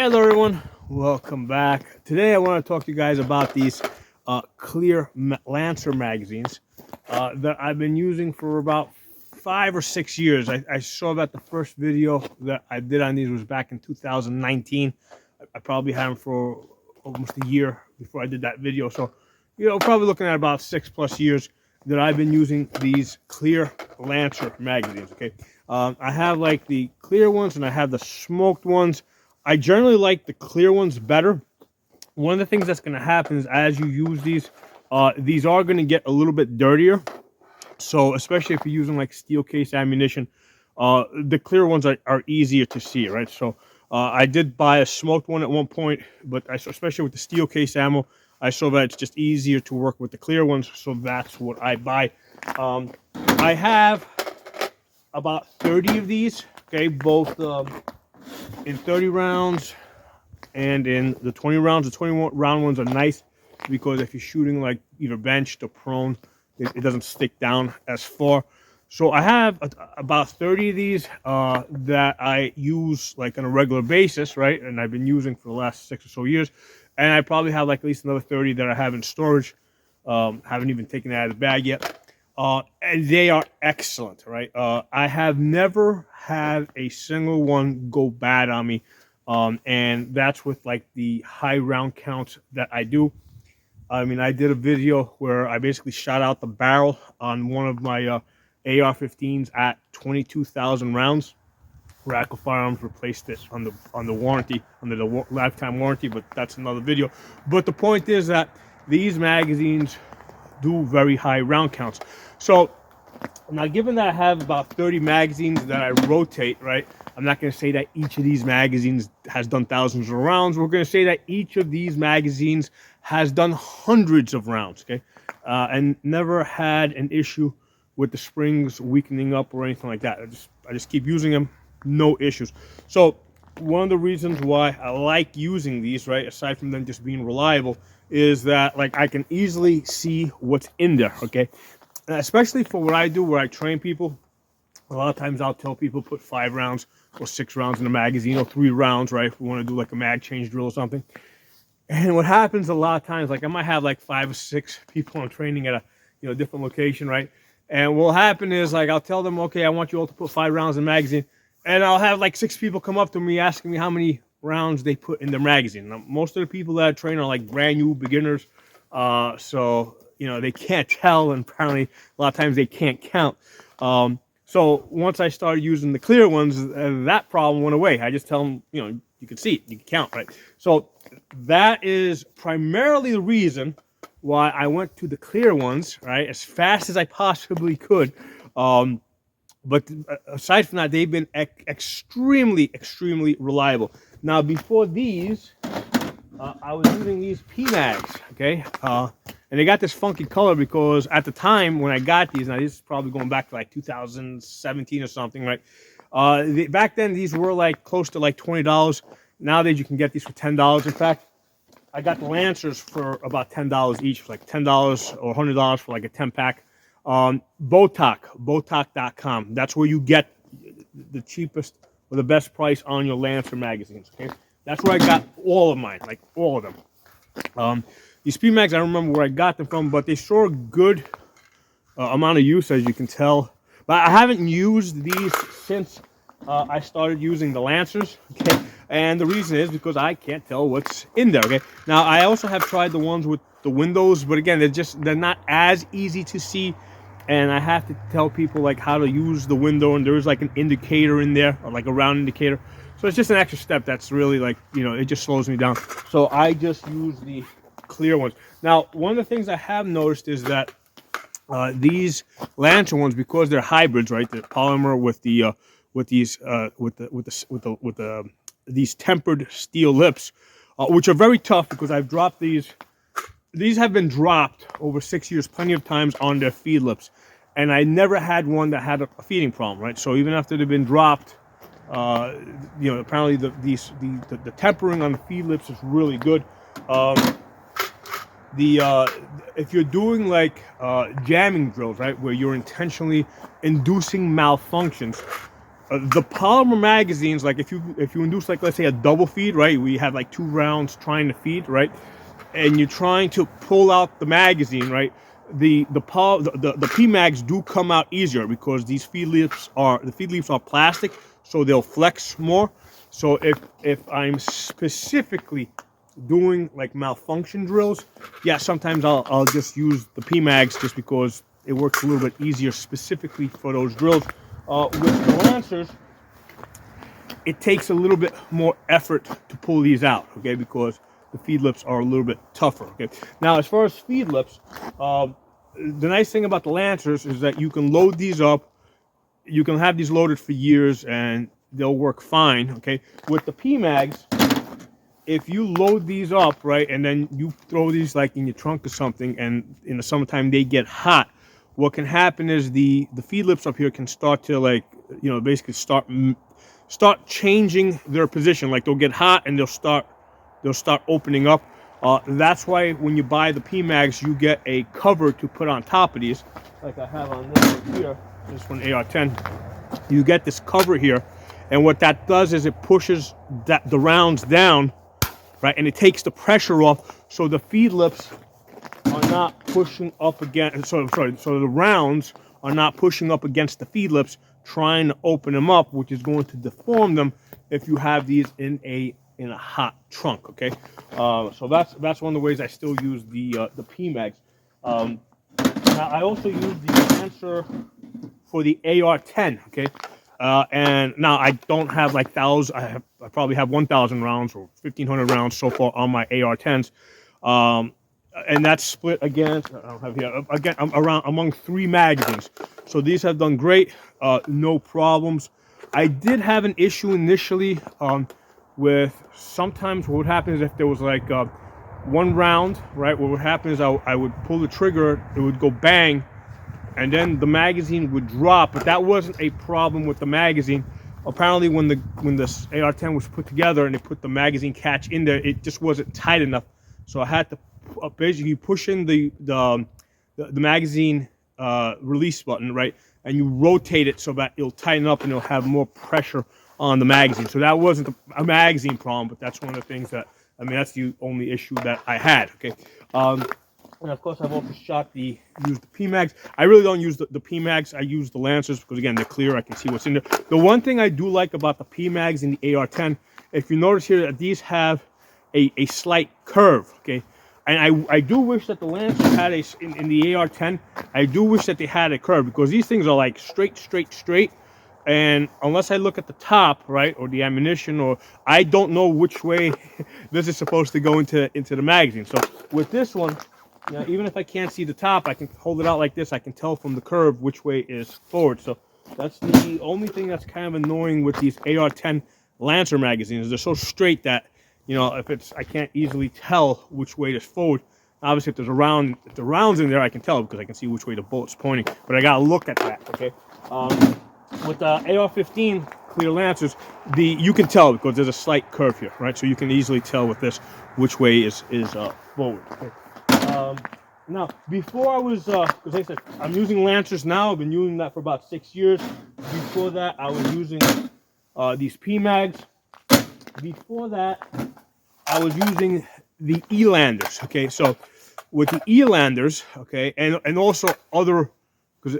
Hello everyone, welcome back. Today I want to talk to you guys about these clear Lancer magazines that I've been using for about 5 or 6 years. I saw that the first video that I did on these was back in 2019. I probably had them for almost a year before I did that video. So, probably looking at about 6+ years that I've been using these clear Lancer magazines, okay? I have like the clear ones and I have the smoked ones. I generally like the clear ones better. One of the things that's going to happen is as you use these are going to get a little bit dirtier. So especially if you're using like steel case ammunition, the clear ones are easier to see, right? So I did buy a smoked one at one point, but especially with the steel case ammo, I saw that it's just easier to work with the clear ones. So that's what I buy. I have about 30 of these, okay, both in 30 rounds and in the 20 rounds. The 20 round ones are nice because if you're shooting like either benched or prone, it doesn't stick down as far. So I have about 30 of these that I use like on a regular basis, right? And I've been using for the last 6 or so years. And I probably have like at least another 30 that I have in storage. Haven't even taken it out of the bag yet. And they are excellent, right? I have never had a single one go bad on me. And that's with like the high round counts that I do. I mean, I did a video where I basically shot out the barrel on one of my AR-15s at 22,000 rounds. Radical Firearms replaced it on the warranty, under the lifetime warranty, but that's another video. But the point is that these magazines do very high round counts. So now, given that I have about 30 magazines that I rotate, right, I'm not going to say that each of these magazines has done thousands of rounds. We're going to say that each of these magazines has done hundreds of rounds, okay, and never had an issue with the springs weakening up or anything like that. I just keep using them, no issues. So one of the reasons why I like using these, right, aside from them just being reliable, is that like I can easily see what's in there, okay? Especially for what I do, where I train people, a lot of times I'll tell people put 5 rounds or 6 rounds in a magazine, or 3 rounds, right? If we want to do like a mag change drill or something. And what happens a lot of times, like I might have like 5 or 6 people I'm training at a different location, right? And what'll happen is like I'll tell them, okay, I want you all to put 5 rounds in the magazine, and I'll have like 6 people come up to me asking me how many rounds they put in their magazine. Now, most of the people that I train are like brand new beginners, so they can't tell, and apparently a lot of times they can't count. So once I started using the clear ones, that problem went away. I just tell them, you can see it, you can count, right? So that is primarily the reason why I went to the clear ones, right, as fast as I possibly could. But aside from that, they've been extremely reliable. Now, before these, I was using these P-Mags, okay? And they got this funky color because at the time when I got these, now this is probably going back to like 2017 or something, right? Back then, these were like close to like $20. Nowadays, you can get these for $10. In fact, I got the Lancers for about $10 each, like $10 or $100 for like a 10-pack. Botoc.com. That's where you get the cheapest or the best price on your Lancer magazines, okay? That's where I got all of mine, like all of them. These P-Mags, I don't remember where I got them from, but they saw a good amount of use, as you can tell. But I haven't used these since I started using the Lancers, okay? And the reason is because I can't tell what's in there, okay? Now, I also have tried the ones with the windows, but again, they're not as easy to see. And I have to tell people like how to use the window, and there's like an indicator in there, or like a round indicator. So it's just an extra step that's really like, it just slows me down. So I just use the clear ones. Now, one of the things I have noticed is that these Lancer ones, because they're hybrids, right? They're polymer with the these tempered steel lips, which are very tough because I've dropped these. These have been dropped over 6 years plenty of times on their feed lips, and I never had one that had a feeding problem, right? So even after they've been dropped, apparently the tempering on the feed lips is really good. If you're doing like jamming drills, right, where you're intentionally inducing malfunctions, The polymer magazines, like if you induce, like, let's say a double feed, right? We have like 2 rounds trying to feed, right? And you're trying to pull out the magazine, right? The PMags do come out easier because these feed leaves are plastic, so they'll flex more. So if I'm specifically doing like malfunction drills, yeah, sometimes I'll just use the PMags just because it works a little bit easier specifically for those drills. With the Lancers, it takes a little bit more effort to pull these out, okay, because the feed lips are a little bit tougher, okay. Now, as far as feed lips, the nice thing about the Lancers is that you can load these up. You can have these loaded for years and they'll work fine, okay. With the PMags, if you load these up, right, and then you throw these like in your trunk or something, and in the summertime they get hot, what can happen is the feed lips up here can start to, like, you know, basically start changing their position. Like, they'll get hot and they'll start opening up. That's why when you buy the PMags, you get a cover to put on top of these, like I have on this one here, this one AR-10. You get this cover here, and what that does is it pushes the rounds down, right, and it takes the pressure off, so the feed lips are not pushing up against. So the rounds are not pushing up against the feed lips, trying to open them up, which is going to deform them if you have these in a hot trunk. Okay, so that's one of the ways I still use the PMags. Now I also use the Lancer for the AR-10. Okay, and now I don't have like thousands. I probably have 1,000 rounds or 1,500 rounds so far on my AR-10s. And that's split against, I don't have here, again, around among 3 magazines. So these have done great, no problems. I did have an issue initially with sometimes what would happen is if there was like 1 round, right, what would happen is I would pull the trigger, it would go bang, and then the magazine would drop, but that wasn't a problem with the magazine. Apparently when this AR-10 was put together and they put the magazine catch in there, it just wasn't tight enough. So I had to basically push in the magazine release button, right, and you rotate it so that it'll tighten up and it'll have more pressure on the magazine. So that wasn't a magazine problem, but that's one of the things that, I mean, that's the only issue that I had. Okay, and of course I've also used the PMags. I really don't use the PMags. I use the Lancers because, again, they're clear. I can see what's in there. The one thing I do like about the PMags and the AR-10, if you notice here, that these have a slight curve. Okay. And I do wish that the Lancer had in the AR-10, I do wish that they had a curve, because these things are like straight. And unless I look at the top, right, or the ammunition, or I don't know which way this is supposed to go into the magazine. So with this one, you know, even if I can't see the top, I can hold it out like this. I can tell from the curve which way is forward. So that's the only thing that's kind of annoying with these AR-10 Lancer magazines. They're so straight that, you know, I can't easily tell which way is forward. Obviously, if the round's in there, I can tell because I can see which way the bullet's pointing. But I gotta look at that. Okay. With the AR-15 clear Lancers, you can tell because there's a slight curve here, right? So you can easily tell with this which way is forward. Okay. Now, before I was, because I said I'm using Lancers now. I've been using that for about 6 years. Before that, I was using these PMags. Before that, I was using the Elanders. Okay, so with the Elanders, okay, and also other,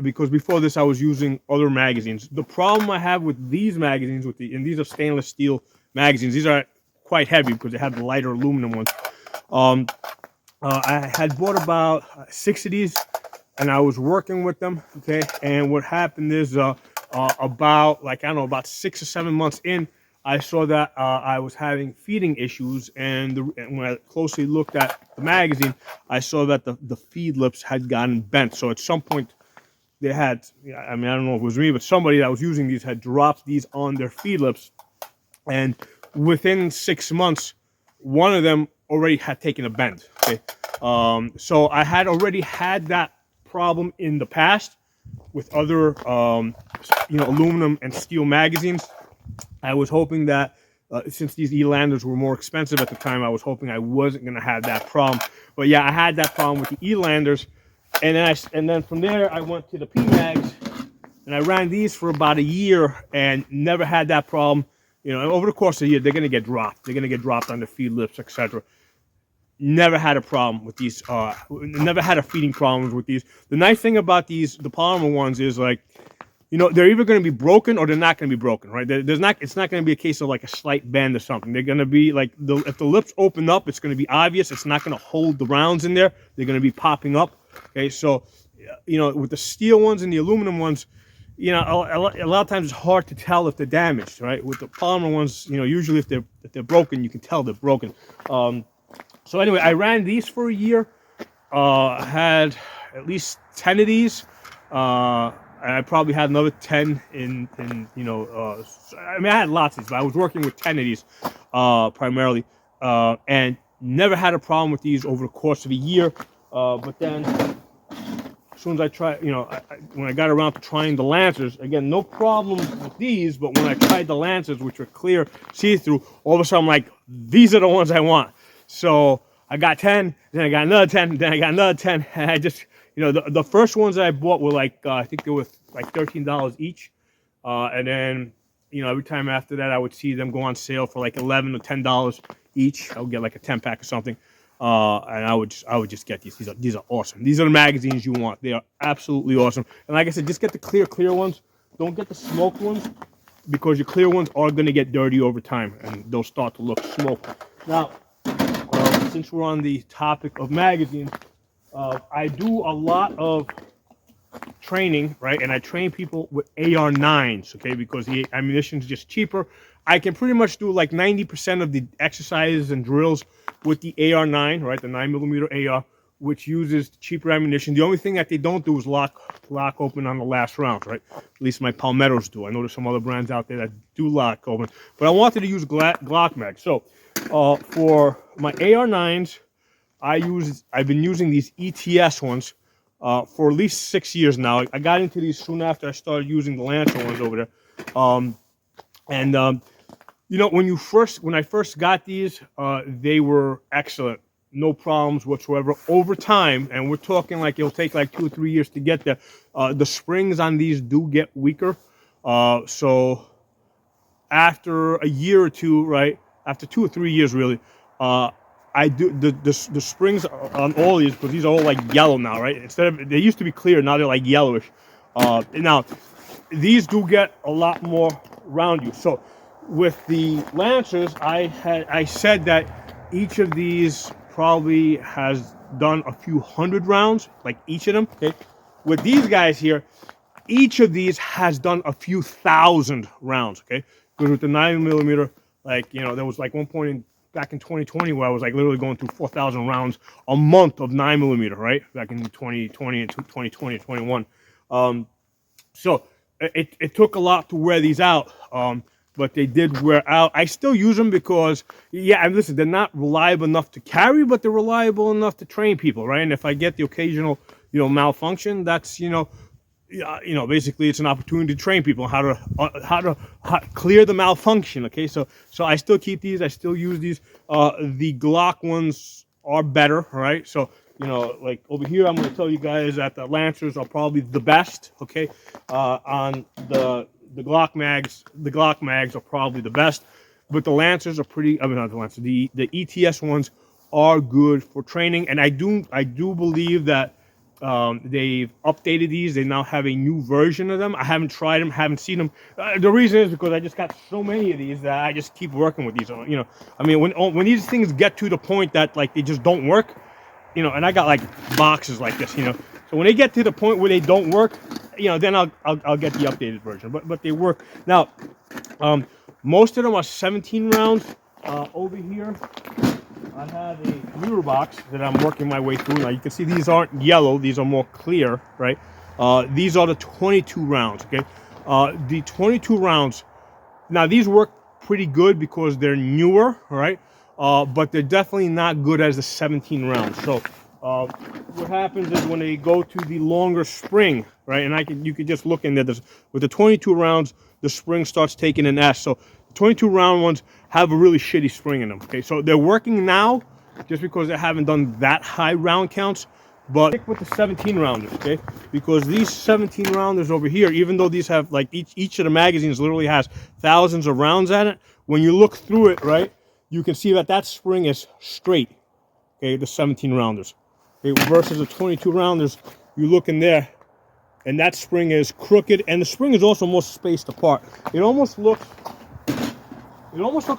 because before this I was using other magazines. The problem I have with these magazines, and these are stainless steel magazines. These are quite heavy because they have the lighter aluminum ones. I had bought about 6 of these, and I was working with them. Okay, and what happened is about, like, I don't know, about 6 or 7 months in, I saw that I was having feeding issues, and when I closely looked at the magazine, I saw that the feed lips had gotten bent. So at some point, they had, I mean, I don't know if it was me, but somebody that was using these had dropped these on their feed lips, and within 6 months, one of them already had taken a bend. Okay, so I had already had that problem in the past with other, aluminum and steel magazines. I was hoping that since these Elanders were more expensive at the time, I was hoping I wasn't going to have that problem. But yeah, I had that problem with the Elanders, and then from there I went to the PMags, And I ran these for about a year and never had that problem. You know, over the course of the year, they're going to get dropped. They're going to get dropped on the feed lips, etc. Never had a problem with these. Never had a feeding problems with these. The nice thing about these, the polymer ones, is like, you know, they're either going to be broken or they're not going to be broken, right? There's not. It's not going to be a case of like a slight bend or something. They're going to be like, if the lips open up, it's going to be obvious. It's not going to hold the rounds in there. They're going to be popping up. Okay, so, you know, with the steel ones and the aluminum ones, you know, a lot of times it's hard to tell if they're damaged, right? With the polymer ones, you know, usually if they're broken, you can tell they're broken. So anyway, I ran these for a year. Had at least 10 of these. I probably had another 10 in you know, I mean, I had lots of these, but I was working with 10 of these primarily, and never had a problem with these over the course of a year. But then, as soon as I tried, you know, when I got around to trying the Lancers, again, no problem with these, but when I tried the Lancers, which were clear, see-through, all of a sudden I'm like, these are the ones I want. So I got 10, then I got another 10, then I got another 10, and I just, you know, the first ones that I bought were like, I think they were like $13 each. And then, you know, every time after that, I would see them go on sale for like $11 or $10 each. I would get like a 10-pack or something. And I would just get these. These are awesome. These are the magazines you want. They are absolutely awesome. And like I said, just get the clear ones. Don't get the smoked ones, because your clear ones are going to get dirty over time and they'll start to look smoked. Now, since we're on the topic of magazines, I do a lot of training, right? And I train people with AR-9s, okay? Because the ammunition is just cheaper. I can pretty much do like 90% of the exercises and drills with the AR-9, right? The 9mm AR, which uses cheaper ammunition. The only thing that they don't do is lock open on the last round, right? At least my Palmettos do. I know there's some other brands out there that do lock open. But I wanted to use Glock mag. So for my AR-9s, I've been using these ETS ones for at least 6 years now. I got into these soon after I started using the Lancer ones over there. You know, when I first got these, they were excellent. No problems whatsoever. Over time, and we're talking like it'll take like 2 or 3 years to get there, the springs on these do get weaker. So after a year or two, right, after 2 or 3 years really, I do the springs on all these, because these are all like yellow now, right? Instead of, they used to be clear, now they're like yellowish. Now these do get a lot more round you. So with the Lancers, I said that each of these probably has done a few hundred rounds, like each of them. Okay, with these guys here, each of these has done a few thousand rounds. Okay, because with the 9mm, like, you know, there was like one point back in 2020 where I was like literally going through 4,000 rounds a month of 9mm, right? Back in 2020 and 2020 and 21. So it took a lot to wear these out. But they did wear out. I still use them because, yeah, and listen, they're not reliable enough to carry, but they're reliable enough to train people, right? And if I get the occasional, you know, malfunction, that's, you know, basically it's an opportunity to train people how to clear the malfunction. Okay, so I still keep these. I still use these. The Glock ones are better, right? So, you know, like over here, I'm going to tell you guys that the Lancers are probably the best. Okay, on the Glock mags are probably the best, but the Lancers are pretty. I mean, not the Lancers. The ETS ones are good for training, and I do believe that they've updated these. They now have a new version of them. I haven't tried them, haven't seen them. The reason is because I just got so many of these that I just keep working with these. You know, I mean, when these things get to the point that like they just don't work, you know, and I got like boxes like this, you know. So when they get to the point where they don't work, you know, then I'll get the updated version. But they work. Now, most of them are 17 rounds. Over here, I have a newer box that I'm working my way through. Now you can see these aren't yellow; these are more clear, right? These are the 22 rounds. Okay, the 22 rounds. Now these work pretty good because they're newer, right? But they're definitely not good as the 17 rounds. So what happens is when they go to the longer spring, right? And you can just look in there. With the 22 rounds, the spring starts taking an S. So the 22 round ones have a really shitty spring in them. Okay, so they're working now just because they haven't done that high round counts. but stick with the 17 rounders, okay? Because these 17 rounders over here, even though these have like each of the magazines literally has thousands of rounds at it, when you look through it, right, you can see that that spring is straight, okay, the 17 rounders, okay, versus the 22 rounders. You look in there, and that spring is crooked, and the spring is also more spaced apart. It almost looks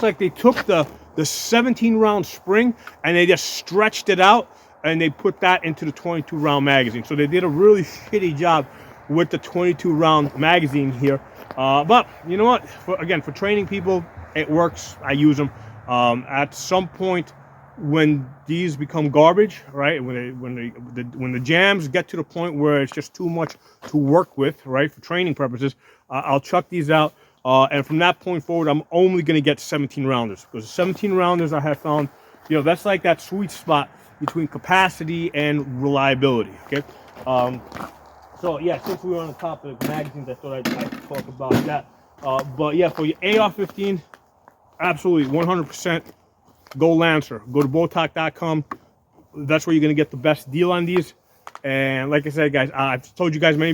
like they took the 17 round spring and they just stretched it out and they put that into the 22 round magazine. So they did a really shitty job with the 22 round magazine here. But you know what? For training people, it works. I use them. At some point, when these become garbage, right? When the jams get to the point where it's just too much to work with, right? For training purposes, I'll chuck these out. And from that point forward, I'm only going to get 17 rounders, because 17 rounders I have found, you know, that's like that sweet spot between capacity and reliability. Okay. So yeah, since we were on the topic of magazines, I thought I'd talk about that. But yeah, for your AR-15, absolutely 100%. Go Lancer. Go to Botalk.com. That's where you're going to get the best deal on these. And like I said, guys, I've told you guys many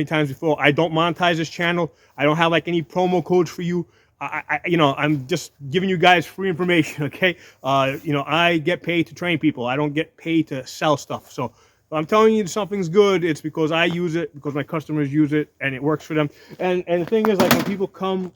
times before, I don't monetize this channel. I don't have like any promo codes for you. I'm just giving you guys free information, okay? I get paid to train people. I don't get paid to sell stuff. So if I'm telling you something's good, it's because I use it, because my customers use it, and it works for them. And the thing is, like, when people come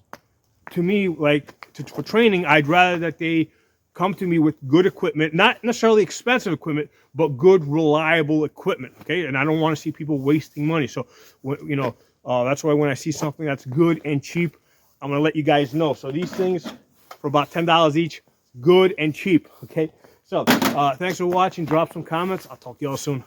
to me, like, for training, I'd rather that they come to me with good equipment, not necessarily expensive equipment, but good, reliable equipment, okay? And I don't want to see people wasting money. So, that's why when I see something that's good and cheap, I'm going to let you guys know. So these things, for about $10 each, good and cheap, okay? So, thanks for watching. Drop some comments. I'll talk to y'all soon.